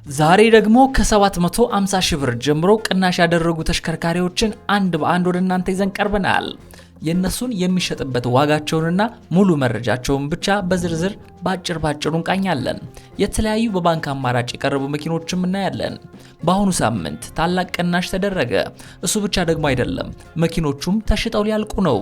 ዛሬ ደግሞ ከ750 ሺህ ብር ጀምሮ ቅናሽ ያደረጉ ተሽከርካሪዎችን አንድ በአንድ ወደ እናንተ ይዘን ቀርበናል። የነሱን የሚሸጥበት ዋጋቸውንና ሙሉ መረጃቸውን ብቻ በዝርዝር ባጭሩ እንቃኛለን። የተለያዩ በባንክ አማራጭ የቀረቡ መኪኖችም እናያለን። በአሁኑ ሳምንት ታላቅ ቅናሽ ተደረገ። እሱ ብቻ ደግሞ አይደለም፣ መኪኖቹም ተሽጠው ሊያልቁ ነው።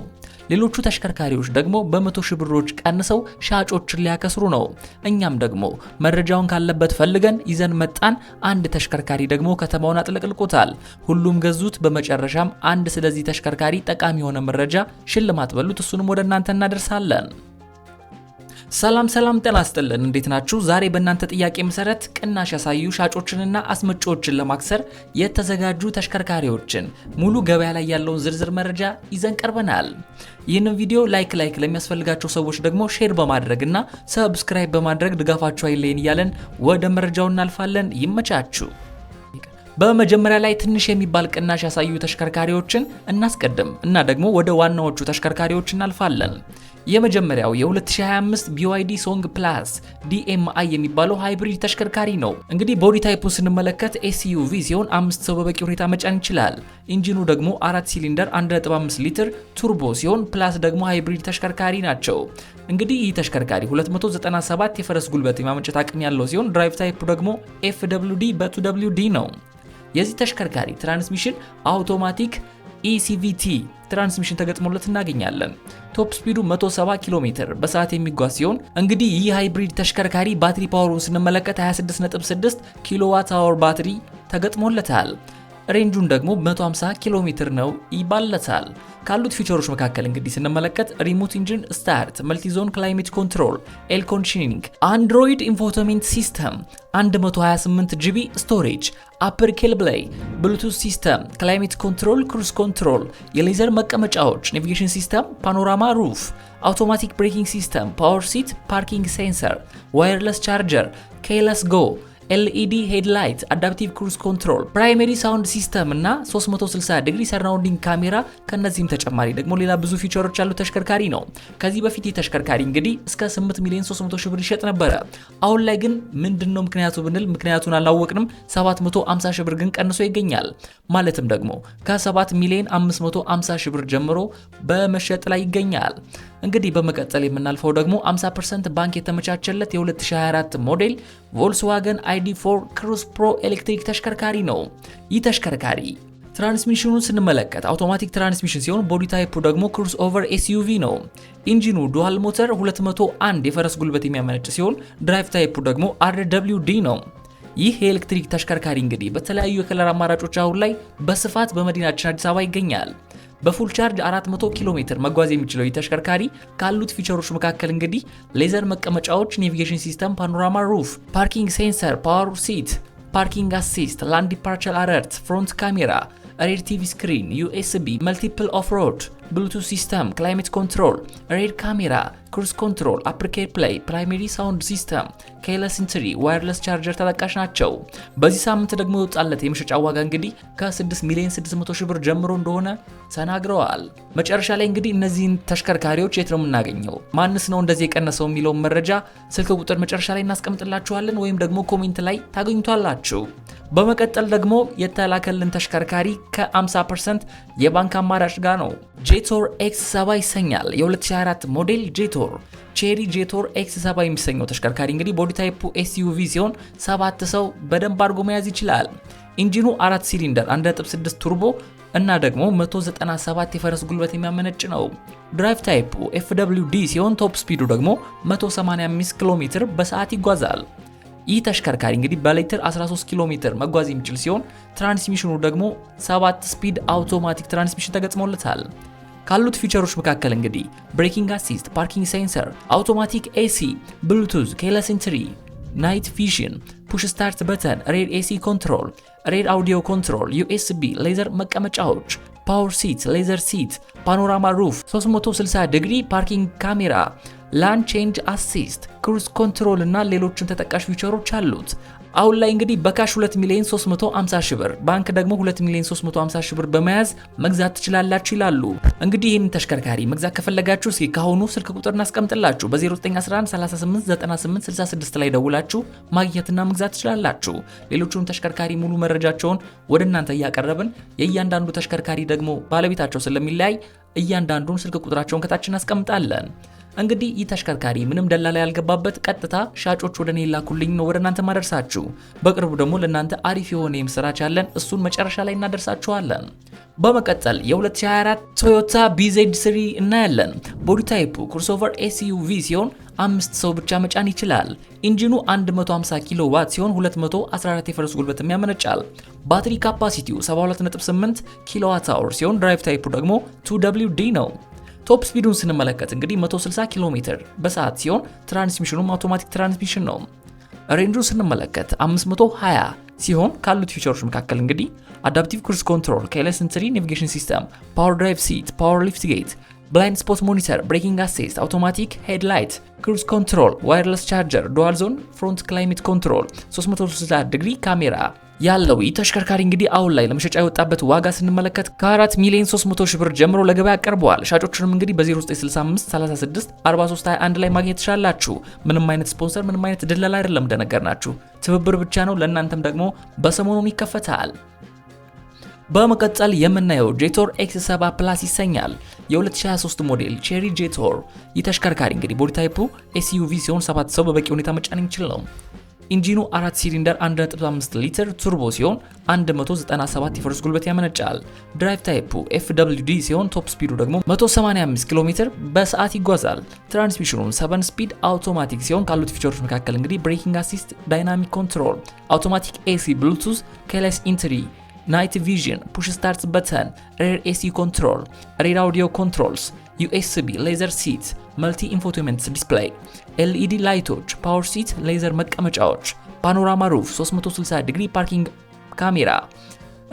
ሌሎቹ ተሽከርካሪዎች ደግሞ በ100 ሺህ ብሮች ቀንሰው ሻጮችን ሊያከስሩ ነው። እኛም ደግሞ መረጃውን ካለበት ፈልገን ይዘን መጣን። አንድ ተሽከርካሪ ደግሞ ከተማውን አጥለቅልቆታል። ሁሉም ገዙት። በመጨረሻም አንድ ስለዚህ ተሽከርካሪ ጠቃሚ የሆነ መረጃ ሽልማት በሉት፣ እሱንም ወደ እናንተ እናደርሳለን። ሰላም ጤና ይስጥልን፣ እንዴት ናችሁ? ዛሬ በእናንተ ጥያቄ መሰረት ቅናሽ ያሳዩ ሻጮችንና አስመጪዎችን ለማክሰር የተዘጋጁ ተሽከርካሪዎችን ሙሉ ገበያ ላይ ያለውን ዝርዝር መረጃ ይዘን ቀርበናል። ይህንን ቪዲዮ ላይክ ለሚያስፈልጋቸው ሰዎች ደግሞ ሼር በማድረግና ሰብስክራይብ በማድረግ ድጋፋችሁ አይለየን እያለን ወደ መረጃው እናልፋለን። ይመቻችሁ። በመጀመሪያ ላይ ትንሽ የሚባል ቅናሽ ያሳዩ ተሽከርካሪዎችን እናስቀድም እና ደግሞ ወደ ዋናዎቹ ተሽከርካሪዎች እናልፋለን። የመጀመሪያው የ2025 BYD Song Plus DMI የሚባለው ሃይብሪድ ተሽከርካሪ ነው። እንግዲህ ቦዲ ታይፑን ስንመለከት SUV ሲሆን 5 ሰው በበቂ ሁኔታ መጫን ይችላል። ኢንጂኑ ደግሞ 4 ሲሊንደር 1.5 ሊትር ቱርቦ ሲሆን ፕላስ ደግሞ ሃይብሪድ ተሽከርካሪ ናቸው። እንግዲህ ይህ ተሽከርካሪ 297 የፈረስ ጉልበት የማመንጨት አቅም ያለው ሲሆን ድራይቭ ታይፑ ደግሞ FWD በ2WD ነው። የዚህ ተሽከርካሪ ትራንስሚሽን አውቶማቲክ ECVT ትራንስሚሽን ተገጥሞለት እናገኛለን። ቶፕ ስፒዱ 170 ኪሎ ሜትር በሰዓት የሚጓዝ ሲሆን እንግዲህ ይህ ሃይብሪድ ተሽከርካሪ ባትሪ ፓወሩን ስንመለከት 26.6 ኪሎዋት አወር ባትሪ ተገጥሞለታል። ሬንጁን ደግሞ 150 ኪሎ ሜትር ነው ይባለታል። ካሉት ፊቸሮች መካከል እንግዲህ ስንመለከት ሪሞት ኢንጂን ስታርት፣ መልቲዞን ክላይሜት ኮንትሮል፣ ኤር ኮንዲሽኒንግ፣ አንድሮይድ ኢንፎቴመንት ሲስተም፣ 128 GB ስቶሬጅ፣ አፕር ኬብላይ፣ ብሉቱዝ ሲስተም፣ ክላይሜት ኮንትሮል፣ ክሩዝ ኮንትሮል፣ የሌዘር መቀመጫዎች፣ ናቪጌሽን ሲስተም፣ ፓኖራማ ሩፍ፣ አውቶማቲክ ብሬኪንግ ሲስተም፣ ፓወር ሲት፣ ፓርኪንግ ሴንሰር፣ ዋየርለስ ቻርጀር፣ ኬይለስ ጎ፣ LED ሄድላይት፣ አዳፕቲቭ ክሩዝ ኮንትሮል፣ ፕራይመሪ ሳውንድ ሲስተም እና 360 ዲግሪ ሰራውንዲንግ ካሜራ። ከነዚህም ተጨማሪ ደግሞ ሌላ ብዙ ፊቸሮች ያሉት ተሽከርካሪ ነው። ከዚህ በፊት የተሽከርካሪ እንግዲህ እስከ 8,300,000 ብር ይሸጥ ነበረ። አሁን ላይ ግን ምንድነው ምክንያቱ ብንል ምክንያቱን አላወቅንም። 750,000 ብር ግን ቀንሶ ይገኛል። ማለትም ደግሞ ከ7,550,000 ብር ጀምሮ በመሸጥ ላይ ይገኛል። እንግዲህ በመቀጠል የምናልፈው ደግሞ 50% ባንክ የተመቻቸለት የ2024 ሞዴል ቮልክስዋገን ID4 ክሩዝ ፕሮ ኤሌክትሪክ ተሽከርካሪ ነው። ይህ ተሽከርካሪ ትራንስሚሽኑን ስንመለከት አውቶማቲክ ትራንስሚሽን ሲሆን ቦዲ ታይፑ ደግሞ ክሩዝ ኦቨር SUV ነው። ኢንጂኑ ዱዋል ሞተር 201 የፈረስ ጉልበት የሚያመነጭ ሲሆን ድራይቭ ታይፑ ደግሞ RWD ነው። ይህ የኤሌክትሪክ ተሽከርካሪ እንግዲህ በተለያዩ የከለር አማራጮች አሁን ላይ በስፋት በመዲናችን አዲስ አበባ ይገኛል። በፉል ቻርጅ 400 ኪሎ ሜትር መጓዝ የሚችለው ይህ ተሽከርካሪ ካሉት ፊቸሮች መካከል እንግዲህ ሌዘር መቀመጫዎች፣ ናቪጌሽን ሲስተም፣ ፓኖራማ ሩፍ፣ ፓርኪንግ ሴንሰር፣ ፓወር ሲት፣ ፓርኪንግ አሲስት፣ ላንድ ዲፓርቸር አለርት፣ ፍሮንት ካሜራ፣ ሬር ቲቪ ስክሪን፣ USB፣ መልቲፕል ኦፍሮድ፣ ብሉቱዝ ሲስተም፣ ክላይሜት ኮንትሮል፣ ሬር ካሜራ፣ ክሩዝ ኮንትሮል፣ አፕር ኬፕላይ፣ ፕራይመሪ ሳውንድ ሲስተም፣ ኬይለስ ኢንትሪ፣ ዋየርለስ ቻርጀር ተጠቃሽ ናቸው። በዚህ ሳምንት ደግሞ የወጣለት የመሸጫ ዋጋ እንግዲህ ከ6,600,000 ብር ጀምሮ እንደሆነ ተናግረዋል። መጨረሻ ላይ እንግዲህ እነዚህን ተሽከርካሪዎች የት ነው የምናገኘው፣ ማንስ ነው እንደዚህ የቀነሰው የሚለውን መረጃ ስልክ ቁጥር መጨረሻ ላይ እናስቀምጥላችኋለን ወይም ደግሞ ኮሜንት ላይ ታገኙታላችሁ። በመቀጠል ደግሞ የተላከልን ተሽከርካሪ ከ50% የባንክ አማራጭ ጋር ነው። ጄቶር X7 ይሰኛል። የ2024 ሞዴል ጄቶር ቼሪ ጄቶር X7 የሚሰኘው ተሽከርካሪ እንግዲህ ቦዲ ታይፑ SUV ሲሆን 7 ሰው በደንብ አድርጎ መያዝ ይችላል። ኢንጂኑ 4 ሲሊንደር 1.6 ቱርቦ እና ደግሞ 197 የፈረስ ጉልበት የሚያመነጭ ነው። ድራይቭ ታይፑ FWD ሲሆን ቶፕ ስፒዱ ደግሞ 185 ኪሎ ሜትር በሰዓት ይጓዛል። ይህ ተሽከርካሪ እንግዲህ በሊትር 13 ኪሎ ሜትር መጓዝ የሚችል ሲሆን ትራንስሚሽኑ ደግሞ 7 ስፒድ አውቶማቲክ ትራንስሚሽን ተገጥሞለታል። ካሉት ፊቸሮች መካከል እንግዲህ ብሬኪንግ አሲስት፣ ፓርኪንግ ሴንሰር፣ አውቶማቲክ AC፣ ብሉቱዝ፣ ኬይለስ ኢንትሪ፣ ናይት ቪዥን፣ ፑሽ ስታርት በተን፣ ሬር AC ኮንትሮል፣ ሬር አውዲዮ ኮንትሮል፣ USB፣ ሌዘር መቀመጫዎች፣ ፓወር ሲት፣ ሌዘር ሲት፣ ፓኖራማ ሩፍ፣ 360 ዲግሪ ፓርኪንግ ካሜራ፣ ላን ቼንጅ አሲስት፣ ክሩዝ ኮንትሮል እና ሌሎችን ተጠቃሽ ፊቸሮች አሉት። አሁን ላይ እንግዲህ በካሽ 2,350,000 ብር ባንክ ደግሞ 2,350,000 ብር በመያዝ መግዛት ትችላላችሁ ይላሉ። እንግዲህ ይህን ተሽከርካሪ መግዛት ከፈለጋችሁ እስኪ ካሁኑ ስልክ ቁጥር እናስቀምጥላችሁ በ0911 38 98 66 ላይ ደውላችሁ ማግኘትና መግዛት ትችላላችሁ። ሌሎቹን ተሽከርካሪ ሙሉ መረጃቸውን ወደ እናንተ እያቀረብን የእያንዳንዱ ተሽከርካሪ ደግሞ ባለቤታቸው ስለሚለያይ እያንዳንዱን ስልክ ቁጥራቸውን ከታች እናስቀምጣለን። እንግዲህ ይህ ተሽከርካሪ ምንም ደላላ ያልገባበት ቀጥታ ሻጮች ወደ እኔ ላኩልኝ ነው ወደ እናንተ ማደርሳችሁ። በቅርቡ ደግሞ ለእናንተ አሪፍ የሆነ የምስራች ያለን እሱን መጨረሻ ላይ እናደርሳችኋለን። በመቀጠል የ2024 ቶዮታ BZ3 እናያለን። ቦዲ ታይፑ ክሮስኦቨር SUV ሲሆን 5 ሰው ብቻ መጫን ይችላል። ኢንጂኑ 150 ኪሎ ዋት ሲሆን 214 የፈረስ ጉልበትም ያመነጫል። ባትሪ ካፓሲቲው 72.8 ኪሎዋት አወር ሲሆን ድራይቭ ታይፑ ደግሞ 2WD ነው። ቶፕ ስፒዱን ስንመለከት እንግዲህ 160 ኪሎ ሜትር በሰዓት ሲሆን ትራንስሚሽኑም አውቶማቲክ ትራንስሚሽን ነው። ሬንጁን ስንመለከት 520 ሲሆን ካሉት ፊቸሮች መካከል እንግዲህ አዳፕቲቭ ክሩዝ ኮንትሮል፣ ኬርለስ ኢንትሪ ናቪጌሽን ሲስተም፣ ፓወር ድራይቭ ሲት፣ ፓወር ሊፍት ጌት፣ ብላይንድ ስፖት ሞኒተር፣ ብሬኪንግ አሲስት፣ አውቶማቲክ ሄድላይት፣ ክሩዝ ኮንትሮል፣ ዋየርለስ ቻርጀር፣ ዱዋል ዞን ፍሮንት ክላይሜት ኮንትሮል፣ 360 ዲግሪ ካሜራ ያለው ይህ ተሽከርካሪ እንግዲህ አሁን ላይ ለመሸጫ የወጣበት ዋጋ ስንመለከት ከ4,300,000 ብር ጀምሮ ለገበያ ቀርበዋል። ሻጮቹንም እንግዲህ በ0965 36 43 21 ላይ ማግኘት ትችላላችሁ። ምንም አይነት ስፖንሰር፣ ምንም አይነት ድለላ አይደለም፣ እንደነገርናችሁ ትብብር ብቻ ነው። ለእናንተም ደግሞ በሰሞኑን ይከፈታል። በመቀጠል የምናየው ጄቶር X7 ፕላስ ይሰኛል። የ2023 ሞዴል ቼሪ ጄቶር ይህ ተሽከርካሪ እንግዲህ ቦዲ ታይፑ SUV ሲሆን 7 ሰው በበቂ ሁኔታ መጫን የሚችል ነው። ኢንጂኑ 4 ሲሊንደር 1.5 ሊትር ቱርቦ ሲሆን 197 የፈረስ ጉልበት ያመነጫል። ድራይቭ ታይፑ FWD ሲሆን ቶፕ ስፒዱ ደግሞ 185 ኪሎ ሜትር በሰዓት ይጓዛል። ትራንስሚሽኑም 7 ስፒድ አውቶማቲክ ሲሆን ካሉት ፊቸሮች መካከል እንግዲህ ብሬኪንግ አሲስት፣ ዳይናሚክ ኮንትሮል፣ አውቶማቲክ AC፣ ብሉቱዝ፣ ኬርለስ ኢንትሪ፣ ናይት ቪዥን፣ ፑሽ ስታርት በተን፣ ሬር AC ኮንትሮል፣ ሬር አውዲዮ ኮንትሮልስ፣ USB ሌዘር ሲት፣ መልቲ ኢንፎቴመንት ዲስፕሌይ፣ LED ላይቶች፣ ፓወር ሲት፣ ሌዘር መቀመጫዎች፣ ፓኖራማ ሩፍ፣ 360 ዲግሪ ፓርኪንግ ካሜራ።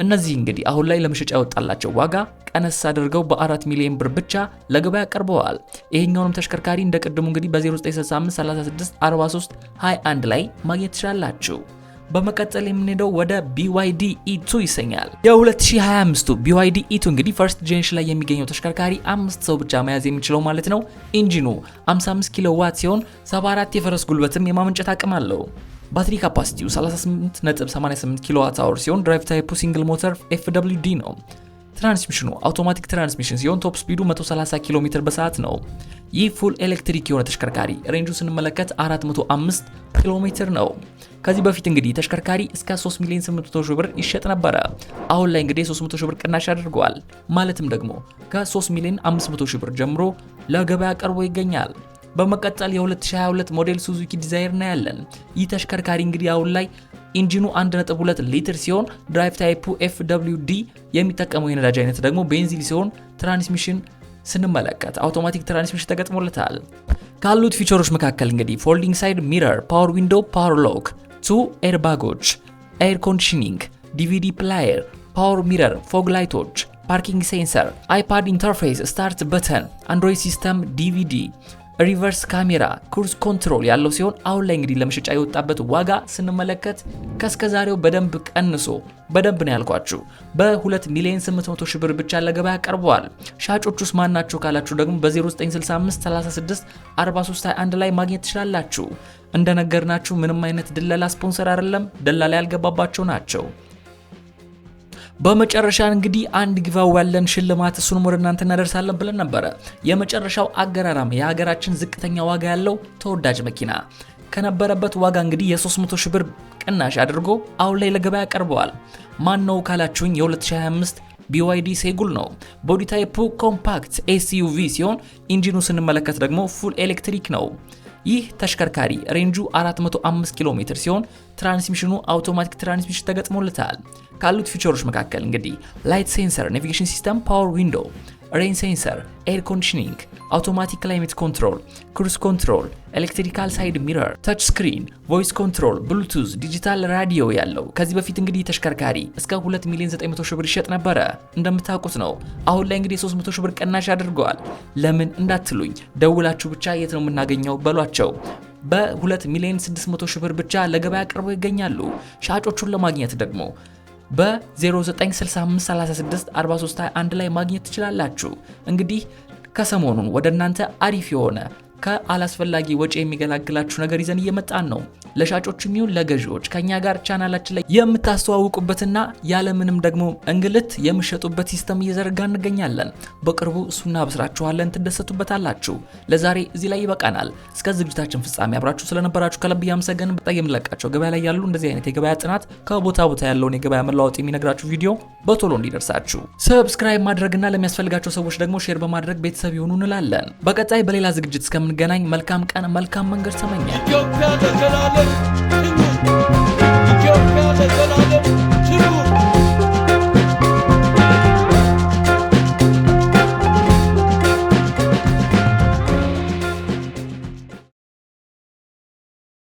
እነዚህ እንግዲህ አሁን ላይ ለመሸጫ ያወጣላቸው ዋጋ ቀነስ አድርገው በ4 ሚሊዮን ብር ብቻ ለገበያ ቀርበዋል። ይሄኛውንም ተሽከርካሪ እንደ ቅድሙ እንግዲህ በ0965 36 43 21 ላይ ማግኘት ትችላላችሁ። በመቀጠል የምንሄደው ወደ BYD E2 ይሰኛል። የ2025ቱ BYD E2 እንግዲህ ፈርስት ጄኔሬሽን ላይ የሚገኘው ተሽከርካሪ 5 ሰው ብቻ መያዝ የሚችለው ማለት ነው። ኢንጂኑ 55 ኪሎ ዋት ሲሆን 74 የፈረስ ጉልበትም የማመንጨት አቅም አለው። ባትሪ ካፓሲቲው 38.88 ኪሎዋት አወር ሲሆን ድራይቭ ታይፑ ሲንግል ሞተር FWD ነው። ትራንስሚሽኑ አውቶማቲክ ትራንስሚሽን ሲሆን ቶፕ ስፒዱ 130 ኪሎ ሜትር በሰዓት ነው። ይህ ፉል ኤሌክትሪክ የሆነ ተሽከርካሪ ሬንጁን ስንመለከት 405 ኪሎ ሜትር ነው። ከዚህ በፊት እንግዲህ ተሽከርካሪ እስከ 3,800,000 ብር ይሸጥ ነበረ። አሁን ላይ እንግዲህ 300,000 ብር ቅናሽ አድርገዋል። ማለትም ደግሞ ከ3,500,000 ብር ጀምሮ ለገበያ ቀርቦ ይገኛል። በመቀጠል የ2022 ሞዴል ሱዙኪ ዲዛይር ነው ያለን። ይህ ተሽከርካሪ እንግዲህ አሁን ላይ ኢንጂኑ 1.2 ሊትር ሲሆን ድራይቭ ታይፑ FWD የሚጠቀመው የነዳጅ አይነት ደግሞ ቤንዚን ሲሆን ትራንስሚሽን ስንመለከት አውቶማቲክ ትራንስሚሽን ተገጥሞለታል። ካሉት ፊቸሮች መካከል እንግዲህ ፎልዲንግ ሳይድ ሚረር፣ ፓወር ዊንዶው፣ ፓወር ሎክ፣ 2 ኤርባጎች፣ ኤር ኮንዲሽኒንግ፣ DVD ፕላየር፣ ፓወር ሚረር፣ ፎግ ላይቶች፣ ፓርኪንግ ሴንሰር፣ አይፓድ ኢንተርፌስ፣ ስታርት በተን፣ አንድሮይድ ሲስተም፣ DVD፣ ሪቨርስ ካሜራ፣ ክሩዝ ኮንትሮል ያለው ሲሆን አሁን ላይ እንግዲህ ለመሸጫ የወጣበት ዋጋ ስንመለከት ከስከዛሬው በደንብ ቀንሶ በደንብ ነው ያልኳችሁ በ2,800,000 ብር ብቻ ለገበያ ቀርበዋል። ሻጮቹስ ማን ናቸው ካላችሁ ደግሞ በ0965 36 43 21 ላይ ማግኘት ትችላላችሁ። እንደነገርናችሁ ምንም አይነት ድለላ ስፖንሰር አይደለም፣ ደላላ ያልገባባቸው ናቸው። በመጨረሻ እንግዲህ አንድ ጊቫው ያለን ሽልማት እሱንም ወደ እናንተ እናደርሳለን ብለን ነበረ። የመጨረሻው አገራራም የሀገራችን ዝቅተኛ ዋጋ ያለው ተወዳጅ መኪና ከነበረበት ዋጋ እንግዲህ የ300,000 ብር ቅናሽ አድርጎ አሁን ላይ ለገበያ ቀርበዋል። ማን ነው ካላችሁኝ የ2025 BYD ሴጉል ነው። ቦዲ ታይፑ ኮምፓክት SUV ሲሆን ኢንጂኑ ስንመለከት ደግሞ ፉል ኤሌክትሪክ ነው። ይህ ተሽከርካሪ ሬንጁ 405 ኪሎ ሜትር ሲሆን ትራንስሚሽኑ አውቶማቲክ ትራንስሚሽን ተገጥሞለታል። ካሉት ፊቸሮች መካከል እንግዲህ ላይት ሴንሰር፣ ናቪጌሽን ሲስተም፣ ፓወር ዊንዶው፣ ሬን ሴንሰር፣ ኤር ኮንዲሽኒንግ፣ አውቶማቲክ ክላይሜት ኮንትሮል፣ ክሩዝ ኮንትሮል፣ ኤሌክትሪካል ሳይድ ሚረር፣ ታች ስክሪን፣ ቮይስ ኮንትሮል፣ ብሉቱዝ፣ ዲጂታል ራዲዮ ያለው። ከዚህ በፊት እንግዲህ ተሽከርካሪ እስከ 2,900,000 ብር ይሸጥ ነበረ እንደምታውቁት ነው። አሁን ላይ እንግዲህ 300,000 ብር ቅናሽ አድርገዋል። ለምን እንዳትሉኝ ደውላችሁ ብቻ የት ነው የምናገኘው በሏቸው። በ2 ሚሊዮን 600 ሺህ ብር ብቻ ለገበያ አቅርበው ይገኛሉ። ሻጮቹን ለማግኘት ደግሞ በ0965364321 ላይ ማግኘት ትችላላችሁ። እንግዲህ ከሰሞኑን ወደ እናንተ አሪፍ የሆነ ከአላስፈላጊ ወጪ የሚገላግላችሁ ነገር ይዘን እየመጣን ነው። ለሻጮችም ይሁን ለገዢዎች ከኛ ጋር ቻናላችን ላይ የምታስተዋውቁበትና ያለምንም ደግሞ እንግልት የምትሸጡበት ሲስተም እየዘረጋ እንገኛለን። በቅርቡ እሱና አብስራችኋለን፣ ትደሰቱበታላችሁ። ለዛሬ እዚህ ላይ ይበቃናል። እስከ ዝግጅታችን ፍጻሜ አብራችሁ ስለነበራችሁ ከልብ ያመሰገንን። በጣም የምንለቃቸው ገበያ ላይ ያሉ እንደዚህ አይነት የገበያ ጥናት ከቦታ ቦታ ያለውን የገበያ መለዋወጥ የሚነግራችሁ ቪዲዮ በቶሎ እንዲደርሳችሁ ሰብስክራይብ ማድረግና ለሚያስፈልጋቸው ሰዎች ደግሞ ሼር በማድረግ ቤተሰብ ይሁኑ እንላለን። በቀጣይ በሌላ ዝግጅት እስከምንገናኝ መልካም ቀን መልካም መንገድ ተመኘን።